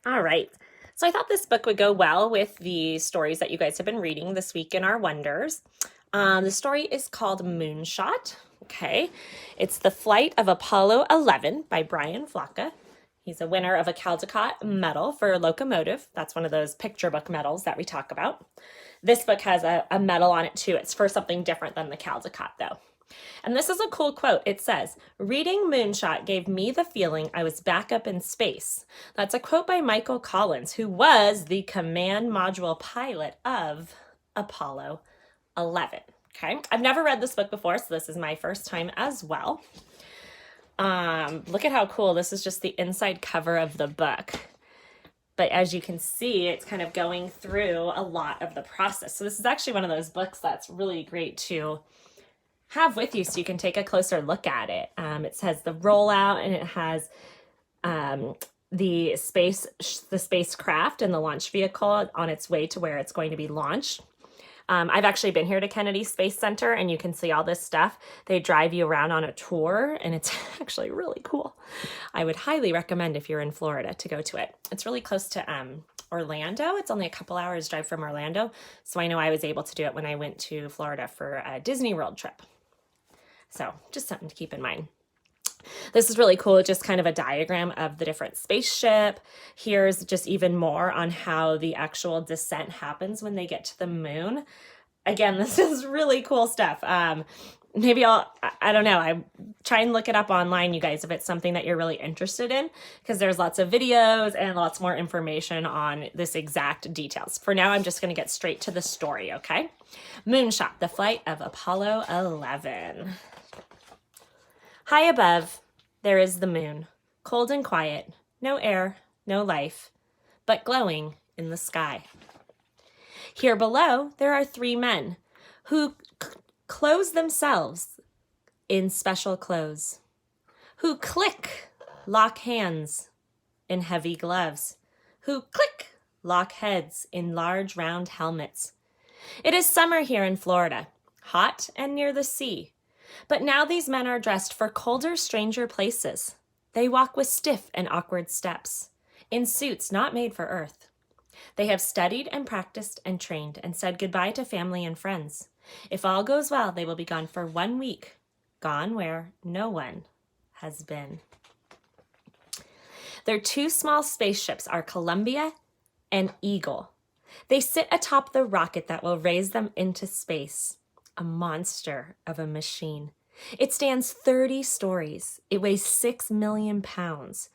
All right. So I thought this book would go well with the stories that you guys have been reading this week in our Wonders. The story is called Moonshot. Okay. It's The Flight of Apollo 11 by Brian Flocka. He's a winner of a Caldecott Medal for locomotive. That's one of those picture book medals that we talk about. This book has a medal on it too. It's for something different than the Caldecott though. And this is a cool quote. It says, "Reading Moonshot gave me the feeling I was back up in space." That's a quote by Michael Collins, who was the command module pilot of Apollo 11. Okay, I've never read this book before, so this is my first time as well. Look at how cool. This is just the inside cover of the book. But as you can see, it's kind of going through a lot of the process. So this is actually one of those books that's really great to have with you so you can take a closer look at it. It says the rollout, and it has the spacecraft and the launch vehicle on its way to where it's going to be launched. I've actually been here to Kennedy Space Center, and you can see all this stuff. They drive you around on a tour, and it's actually really cool. I would highly recommend if you're in Florida to go to it. It's really close to Orlando. It's only a couple hours drive from Orlando, so I know I was able to do it when I went to Florida for a Disney World trip. So just something to keep in mind. This is really cool. Just kind of a diagram of the different spaceship. Here's just even more on how the actual descent happens when they get to the moon. Again, this is really cool stuff. Maybe I don't know. I try and look it up online, you guys, if it's something that you're really interested in, because there's lots of videos and lots more information on this exact details. For now, I'm just going to get straight to the story, okay? Moonshot, the flight of Apollo 11. High above, there is the moon, cold and quiet, no air, no life, but glowing in the sky. Here below, there are three men who clothe themselves in special clothes, who click, lock hands in heavy gloves, who click, lock heads in large round helmets. It is summer here in Florida, hot and near the sea. But now these men are dressed for colder, stranger places. They walk with stiff and awkward steps, in suits not made for earth. They have studied and practiced and trained and said goodbye to family and friends. If all goes well, they will be gone for 1 week, gone where no one has been. Their two small spaceships are Columbia and Eagle. They sit atop the rocket that will raise them into space. A monster of a machine. It stands 30 stories. It weighs 6 million pounds.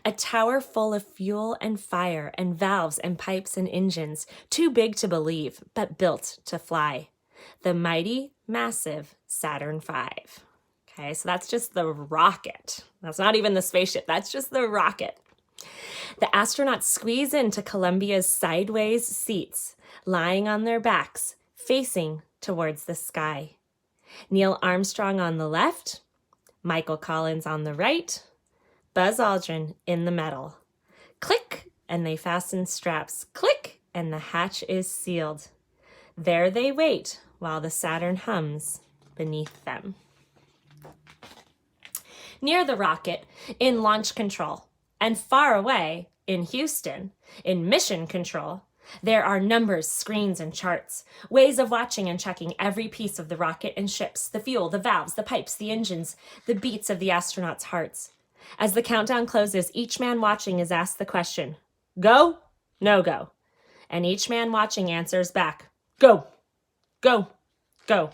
A tower full of fuel and fire and valves and pipes and engines, too big to believe, but built to fly. The mighty, massive Saturn V. Okay, so that's just the rocket. That's not even the spaceship. That's just the rocket. The astronauts squeeze into Columbia's sideways seats, lying on their backs, facing towards the sky. Neil Armstrong on the left, Michael Collins on the right, Buzz Aldrin in the middle. Click, and they fasten straps. Click, and the hatch is sealed. There they wait while the Saturn hums beneath them. Near the rocket, in launch control, and far away, in Houston, in mission control, there are numbers, screens, and charts, ways of watching and checking every piece of the rocket and ships, the fuel, the valves, the pipes, the engines, the beats of the astronauts' hearts. As the countdown closes, each man watching is asked the question, go, no go. And each man watching answers back, go, go, go.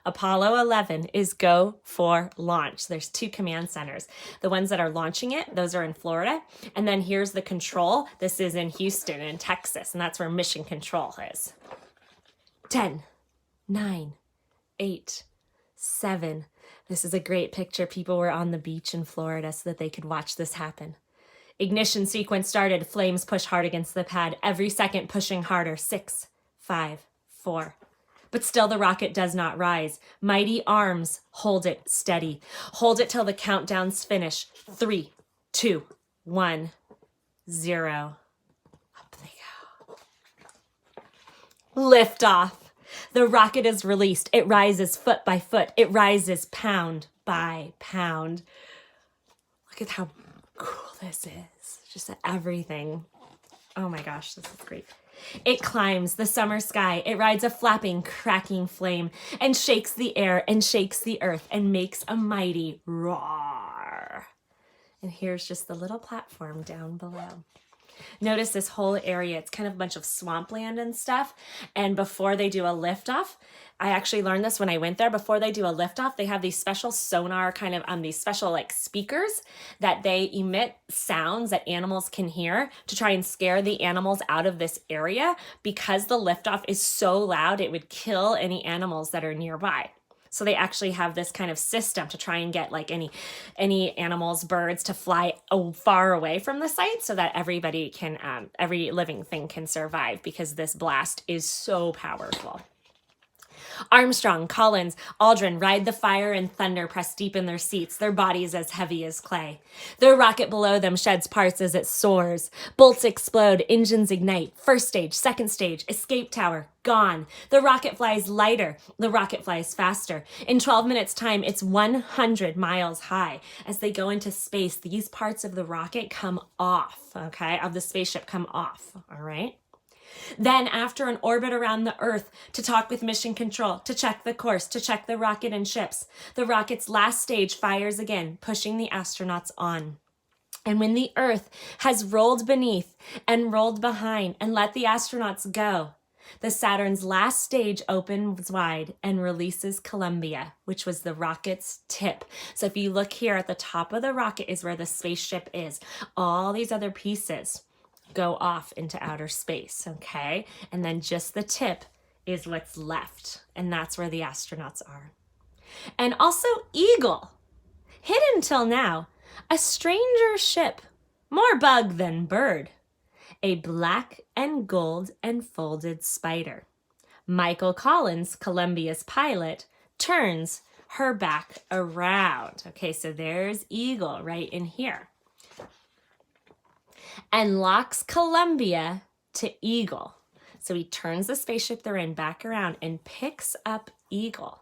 Apollo 11 is go for launch. There's two command centers. The ones that are launching it, those are in Florida. And then here's the control. This is in Houston in Texas, and that's where mission control is. 10, 9, 8, 7. This is a great picture. People were on the beach in Florida so that they could watch this happen. Ignition sequence started. Flames push hard against the pad. Every second pushing harder. 6, 5, 4. But still the rocket does not rise. Mighty arms hold it steady. Hold it till the countdowns finish. 3, 2, 1, 0. Up they go. Lift off. The rocket is released. It rises foot by foot. It rises pound by pound. Look at how cool this is. Just everything. Oh my gosh, this is great. It climbs the summer sky. It rides a flapping, cracking flame and shakes the air and shakes the earth and makes a mighty roar. And here's just the little platform down below. Notice this whole area, it's kind of a bunch of swampland and stuff. And before they do a liftoff, I actually learned this when I went there. Before they do a liftoff, they have these special sonar kind of these special like speakers that they emit sounds that animals can hear to try and scare the animals out of this area, because the liftoff is so loud it would kill any animals that are nearby. So they actually have this kind of system to try and get like any animals, birds to fly far away from the site so that everybody can, every living thing can survive, because this blast is so powerful. Armstrong, Collins, Aldrin ride the fire and thunder pressed deep in their seats, their bodies as heavy as clay. The rocket below them sheds parts as it soars. Bolts explode, engines ignite. First stage, second stage, escape tower, gone. The rocket flies lighter. The rocket flies faster. In 12 minutes' time, it's 100 miles high. As they go into space, these parts of the rocket come off, okay, of the spaceship come off, all right? Then after an orbit around the Earth to talk with mission control, to check the course, to check the rocket and ships, the rocket's last stage fires again, pushing the astronauts on. And when the Earth has rolled beneath and rolled behind and let the astronauts go, the Saturn's last stage opens wide and releases Columbia, which was the rocket's tip. So if you look here at the top of the rocket is where the spaceship is. All these other pieces go off into outer space, okay? And then just the tip is what's left, and that's where the astronauts are. And also Eagle, hidden till now, a stranger ship, more bug than bird, a black and gold enfolded spider. Michael Collins, Columbia's pilot, turns her back around. Okay, so there's Eagle right in here. And locks Columbia to Eagle. So he turns the spaceship they're in back around and picks up Eagle.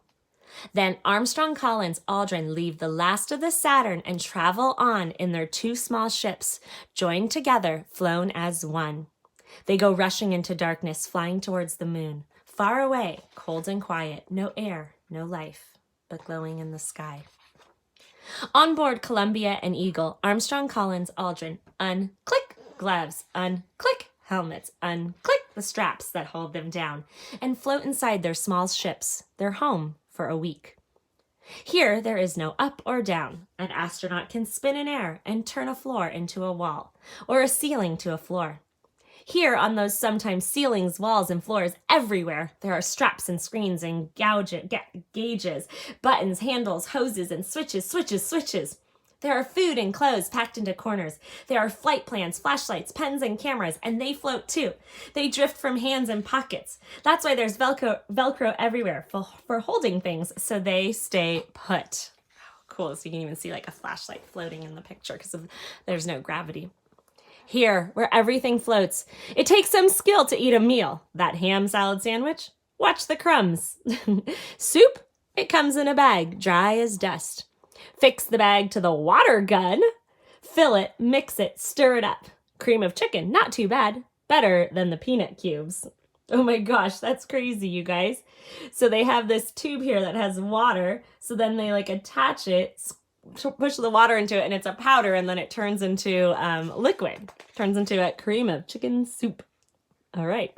Then Armstrong, Collins, Aldrin leave the last of the Saturn and travel on in their two small ships, joined together, flown as one. They go rushing into darkness, flying towards the moon. Far away, cold and quiet, no air, no life, but glowing in the sky. On board Columbia and Eagle, Armstrong, Collins, Aldrin unclick gloves, unclick helmets, unclick the straps that hold them down, and float inside their small ships, their home for a week. Here, there is no up or down. An astronaut can spin in air and turn a floor into a wall, or a ceiling to a floor. Here, on those sometimes ceilings, walls, and floors everywhere, there are straps and screens and gauges, buttons, handles, hoses, and switches. There are food and clothes packed into corners. There are flight plans, flashlights, pens, and cameras, and they float too. They drift from hands and pockets. That's why there's Velcro everywhere for holding things, so they stay put. Cool, so you can even see like a flashlight floating in the picture because there's no gravity. Here, where everything floats, it takes some skill to eat a meal. That ham salad sandwich? Watch the crumbs. Soup? It comes in a bag, dry as dust. Fix the bag to the water gun. Fill it, mix it, stir it up. Cream of chicken, not too bad. Better than the peanut cubes. Oh my gosh, that's crazy, you guys. So they have this tube here that has water. So then they like attach it, push the water into it, and it's a powder, and then it turns into liquid. Turns into a cream of chicken soup. All right.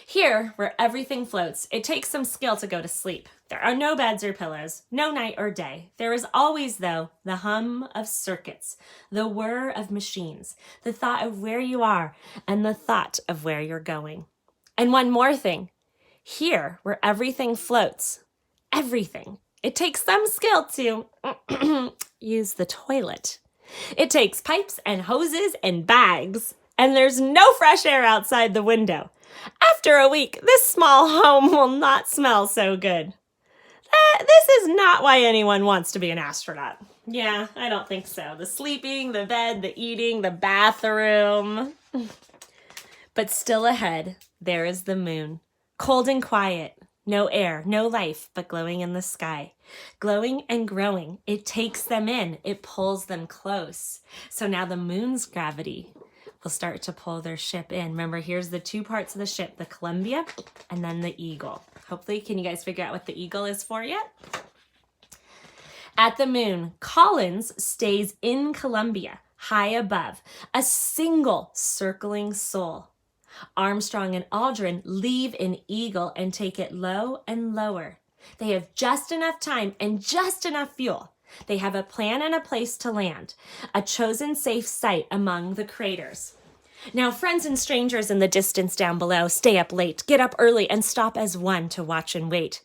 Here, where everything floats, it takes some skill to go to sleep. There are no beds or pillows, no night or day. There is always, though, the hum of circuits, the whir of machines, the thought of where you are, and the thought of where you're going. And one more thing. Here, where everything floats, everything, it takes some skill to use the toilet. It takes pipes and hoses and bags, and there's no fresh air outside the window. After a week, this small home will not smell so good. This is not why anyone wants to be an astronaut. Yeah, I don't think so. The sleeping, the bed, the eating, the bathroom. But still ahead, there is the moon. Cold and quiet. No air, no life, but glowing in the sky. Glowing and growing. It takes them in. It pulls them close. So now the moon's gravity will start to pull their ship in. Remember, here's the two parts of the ship, the Columbia and then the Eagle. Hopefully, can you guys figure out what the Eagle is for yet? At the moon, Collins stays in Columbia, high above, a single circling soul. Armstrong and Aldrin leave in Eagle and take it low and lower. They have just enough time and just enough fuel. They have a plan and a place to land, a chosen safe site among the craters. Now, friends and strangers in the distance down below stay up late, get up early, and stop as one to watch and wait.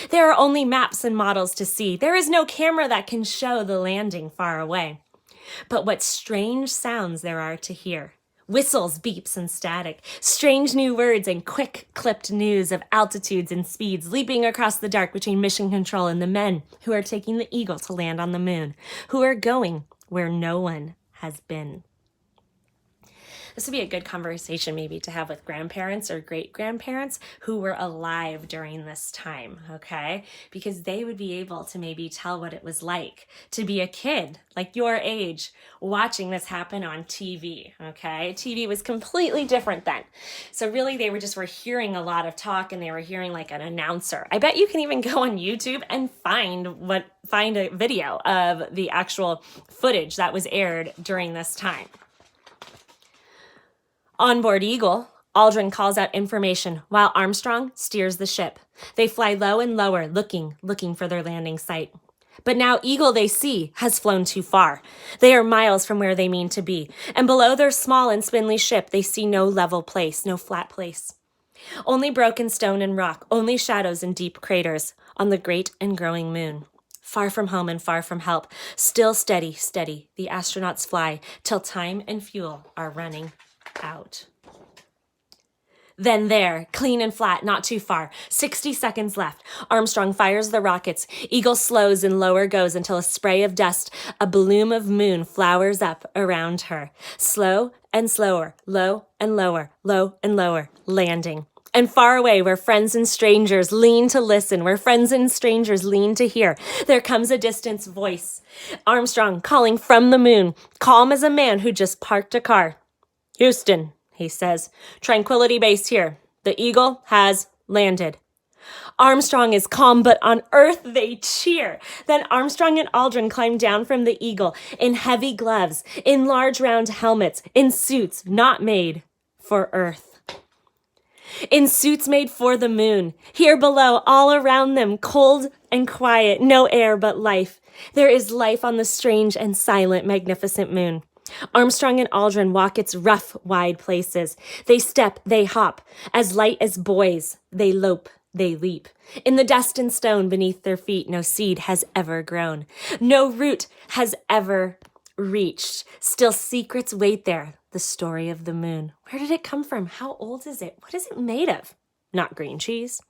There are only maps and models to see. There is no camera that can show the landing far away. But what strange sounds there are to hear. Whistles, beeps, and static. Strange new words and quick clipped news of altitudes and speeds leaping across the dark between Mission Control and the men who are taking the Eagle to land on the moon, who are going where no one has been. This would be a good conversation maybe to have with grandparents or great-grandparents who were alive during this time, okay? Because they would be able to maybe tell what it was like to be a kid, like your age, watching this happen on TV, okay? TV was completely different then. So really they were hearing a lot of talk and they were hearing like an announcer. I bet you can even go on YouTube and find a video of the actual footage that was aired during this time. On board Eagle, Aldrin calls out information while Armstrong steers the ship. They fly low and lower, looking for their landing site. But now Eagle, they see, has flown too far. They are miles from where they mean to be. And below their small and spindly ship, they see no level place, no flat place. Only broken stone and rock, only shadows and deep craters on the great and growing moon. Far from home and far from help, still steady, the astronauts fly till time and fuel are running out. Then there, clean and flat, not too far, 60 seconds left. Armstrong fires the rockets. Eagle slows and lower goes until a spray of dust, a bloom of moon flowers up around her. Slow and slower, low and lower, landing. And far away, where friends and strangers lean to listen, where friends and strangers lean to hear, there comes a distant voice. Armstrong calling from the moon, calm as a man who just parked a car. Houston, he says, Tranquility Base here. The Eagle has landed. Armstrong is calm, but on Earth they cheer. Then Armstrong and Aldrin climb down from the Eagle in heavy gloves, in large round helmets, in suits not made for Earth. In suits made for the moon. Here below, all around them, cold and quiet, no air but life. There is life on the strange and silent, magnificent moon. Armstrong and Aldrin walk its rough, wide places. They step, they hop, as light as boys. They lope, they leap. In the dust and stone beneath their feet, no seed has ever grown. No root has ever reached. Still secrets wait there, the story of the moon. Where did it come from? How old is it? What is it made of? Not green cheese.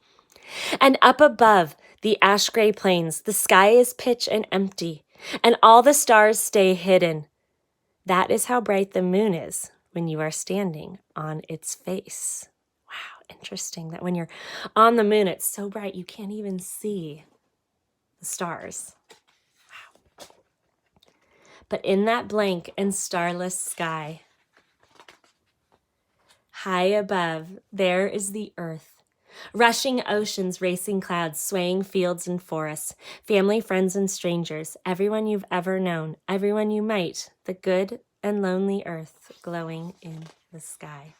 And up above the ash gray plains, the sky is pitch and empty, and all the stars stay hidden. That is how bright the moon is when you are standing on its face. Wow, interesting that when you're on the moon, it's so bright you can't even see the stars. Wow. But in that blank and starless sky, high above, there is the earth. Rushing oceans, racing clouds, swaying fields and forests, family, friends, and strangers, everyone you've ever known, everyone you might, the good and lonely earth glowing in the sky.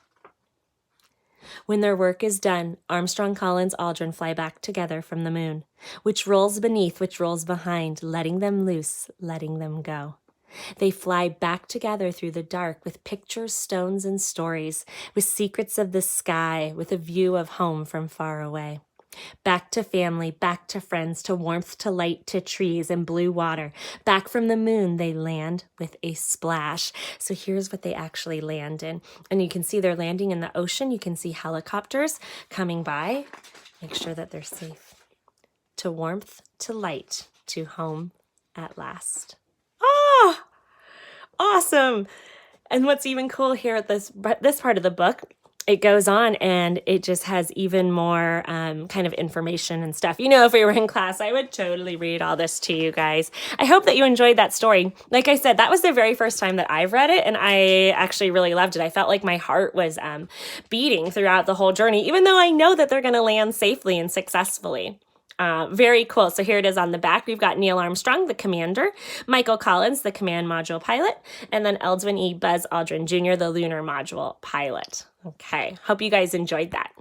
When their work is done, Armstrong, Collins, Aldrin fly back together from the moon, which rolls beneath, which rolls behind, letting them loose, letting them go. They fly back together through the dark with pictures, stones, and stories, with secrets of the sky, with a view of home from far away. Back to family, back to friends, to warmth, to light, to trees and blue water. Back from the moon, they land with a splash. So here's what they actually land in. And you can see they're landing in the ocean. You can see helicopters coming by. Make sure that they're safe. To warmth, to light, to home at last. Oh, awesome. And what's even cool here at this part of the book it goes on and it just has even more kind of information and stuff. You know, if we were in class, I would totally read all this to you guys. I hope that you enjoyed that story. Like I said, that was the very first time that I've read it, and I actually really loved it. I felt like my heart was beating throughout the whole journey, even though I know that they're going to land safely and successfully. Very cool. So here it is on the back. We've got Neil Armstrong, the commander, Michael Collins, the command module pilot, and then Eldwin E. Buzz Aldrin Jr., the lunar module pilot. Okay, hope you guys enjoyed that.